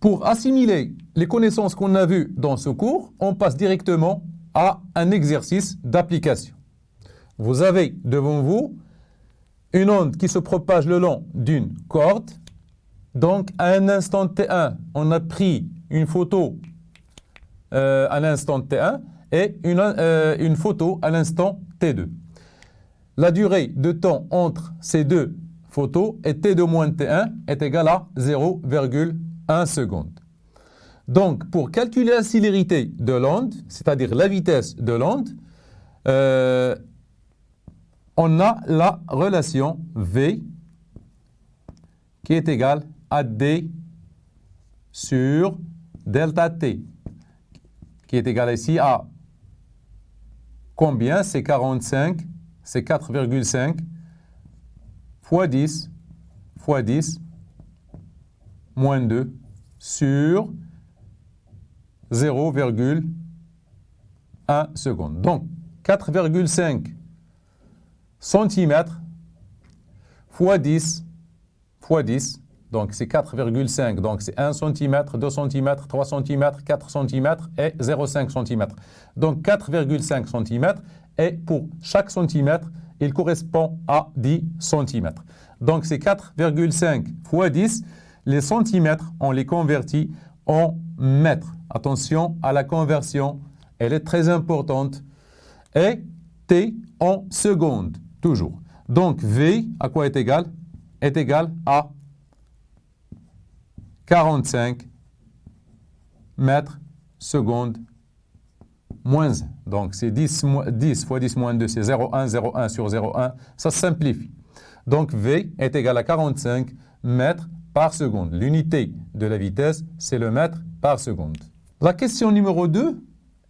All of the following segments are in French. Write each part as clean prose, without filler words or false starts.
Pour assimiler les connaissances qu'on a vues dans ce cours, on passe directement à un exercice d'application. Vous avez devant vous une onde qui se propage le long d'une corde. Donc, à un instant T1, on a pris une photo à l'instant T1 et une photo à l'instant T2. La durée de temps entre ces deux photos est T2 moins T1 est égale à 0,1 seconde. Donc, pour calculer la célérité de l'onde, c'est-à-dire la vitesse de l'onde, on a la relation V qui est égale à D sur delta T, qui est égale ici à combien? C'est 45, c'est 4,5 fois 10 moins 2 sur 0,1 seconde. Donc, 4,5 cm fois 10 fois 10, donc c'est 4,5, donc c'est 1 cm, 2 cm, 3 cm, 4 cm et 0,5 cm. Donc 4,5 cm et pour chaque centimètre, il correspond à 10 cm. Donc c'est 4,5 fois 10, les centimètres, on les convertit en mètres. Attention à la conversion, elle est très importante. Et T en secondes, toujours. Donc V, à quoi est égal? Est égal à 45 mètres secondes moins 1. Donc c'est 10 fois 10 moins 2, c'est 0,1, 0,1 sur 0,1. Ça simplifie. Donc V est égal à 45 mètres par seconde. L'unité de la vitesse, c'est le mètre par seconde. La question numéro 2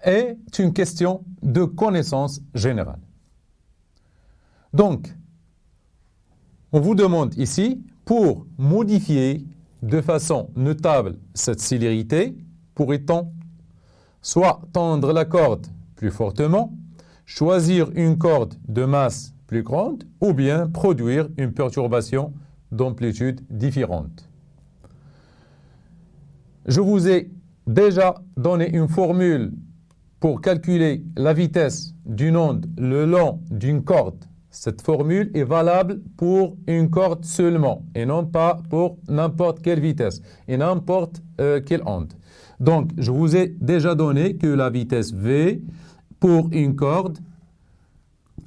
est une question de connaissance générale. Donc, on vous demande ici, pour modifier de façon notable cette célérité, pourrait-on soit tendre la corde plus fortement, choisir une corde de masse plus grande, ou bien produire une perturbation d'amplitude différente. Je vous ai déjà donné une formule pour calculer la vitesse d'une onde le long d'une corde. Cette formule est valable pour une corde seulement et non pas pour n'importe quelle vitesse et n'importe quelle onde. Donc, je vous ai déjà donné que la vitesse V pour une corde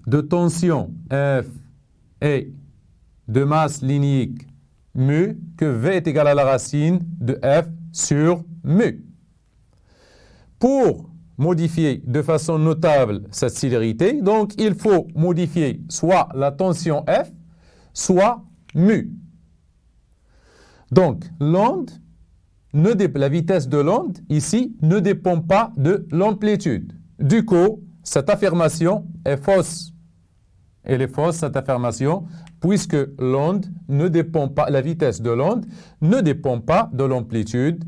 de tension F et de masse linéique mu, que V est égal à la racine de F sur mu. Pour modifier de façon notable cette célérité, donc il faut modifier soit la tension F, soit mu. Donc, la vitesse de l'onde, ici, ne dépend pas de l'amplitude. Du coup, cette affirmation est fausse. Elle est fausse, cette affirmation, puisque l'onde ne dépend pas, la vitesse de l'onde ne dépend pas de l'amplitude,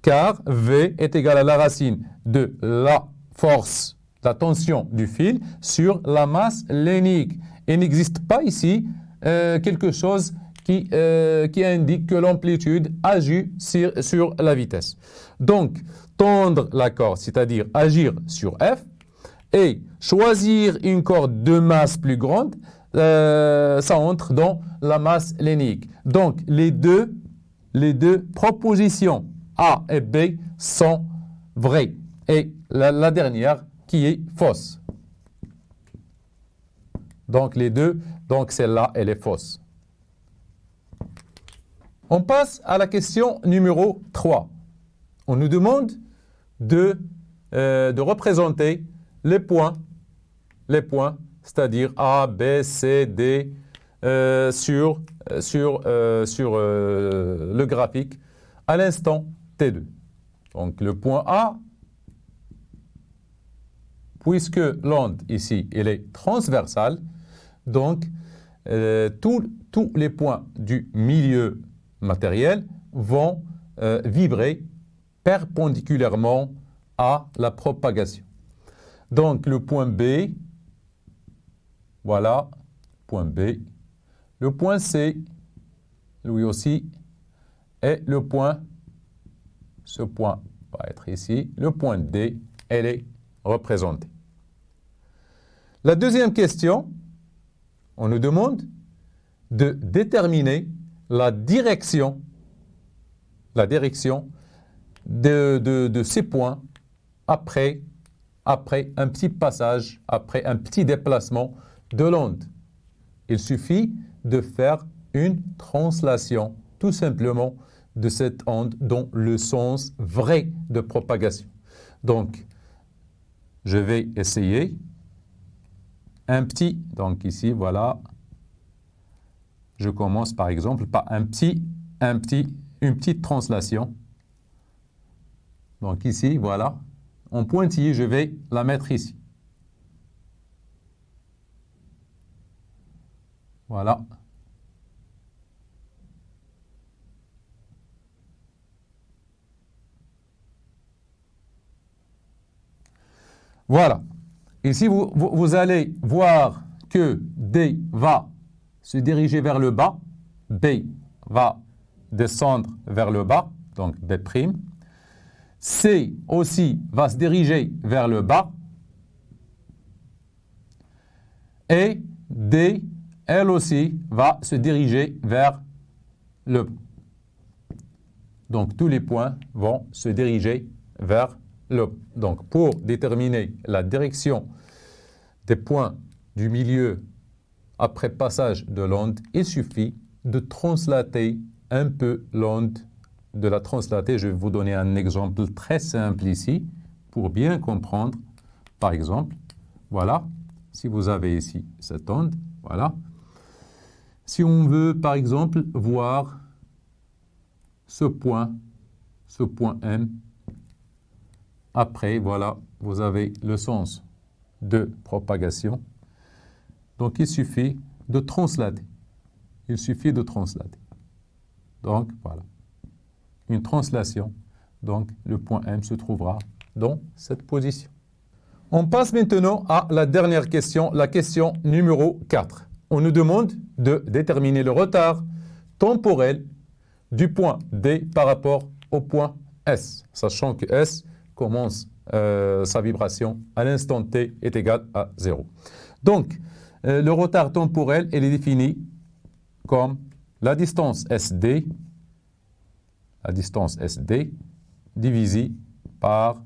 car V est égal à la racine de la force, la tension du fil sur la masse linéique. Il n'existe pas ici quelque chose qui indique que l'amplitude agit sur la vitesse. Donc, tendre la corde, c'est-à-dire agir sur F, et choisir une corde de masse plus grande, ça entre dans la masse linéique. Donc, les deux propositions A et B sont vraies. Et la dernière qui est fausse. Donc, les deux, donc celle-là, elle est fausse. On passe à la question numéro 3. On nous demande de représenter les points, c'est-à-dire A, B, C, D, sur le graphique à l'instant T2. Donc le point A, puisque l'onde ici, elle est transversale, donc tous les points du milieu matériel vont vibrer perpendiculairement à la propagation. Donc le point B, voilà, point B. Le point C, lui aussi, et le point ce point va être ici. Le point D, elle est représentée. La deuxième question, on nous demande de déterminer la direction de ces points après un petit passage, après un petit déplacement de l'onde. Il suffit de faire une translation, tout simplement, de cette onde dans le sens vrai de propagation. Donc, je vais essayer donc ici, voilà, je commence par exemple par une petite translation. Donc ici, voilà, en pointillé, je vais la mettre ici. Voilà. Voilà. Ici, vous allez voir que D va se diriger vers le bas, B va descendre vers le bas, donc B'. C aussi va se diriger vers le bas. Et D, elle aussi, va se diriger vers le bas. Donc, tous les points vont se diriger vers le bas. Donc, pour déterminer la direction des points du milieu après passage de l'onde, il suffit de translater un peu l'onde, de la translater. Je vais vous donner un exemple très simple ici pour bien comprendre. Par exemple, voilà, si vous avez ici cette onde, voilà. Si on veut, par exemple, voir ce point M, après, voilà, vous avez le sens de propagation. Donc, il suffit de translater. Il suffit de translater. Donc, voilà. Une translation. Donc, le point M se trouvera dans cette position. On passe maintenant à la dernière question, la question numéro 4. On nous demande de déterminer le retard temporel du point D par rapport au point S, sachant que S commence sa vibration à l'instant T est égal à 0. Donc, le retard temporel, il est défini comme la distance SD divisée par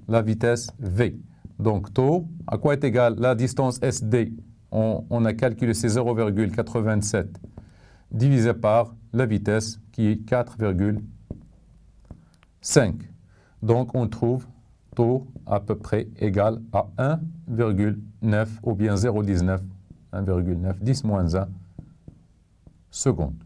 la vitesse V. Donc, taux, à quoi est égale la distance SD? On a calculé c'est 0,87 divisé par la vitesse qui est 4,5. Donc, on trouve taux à peu près égal à 1,9 ou bien 0,19, 1,9, 10 moins 1 secondes.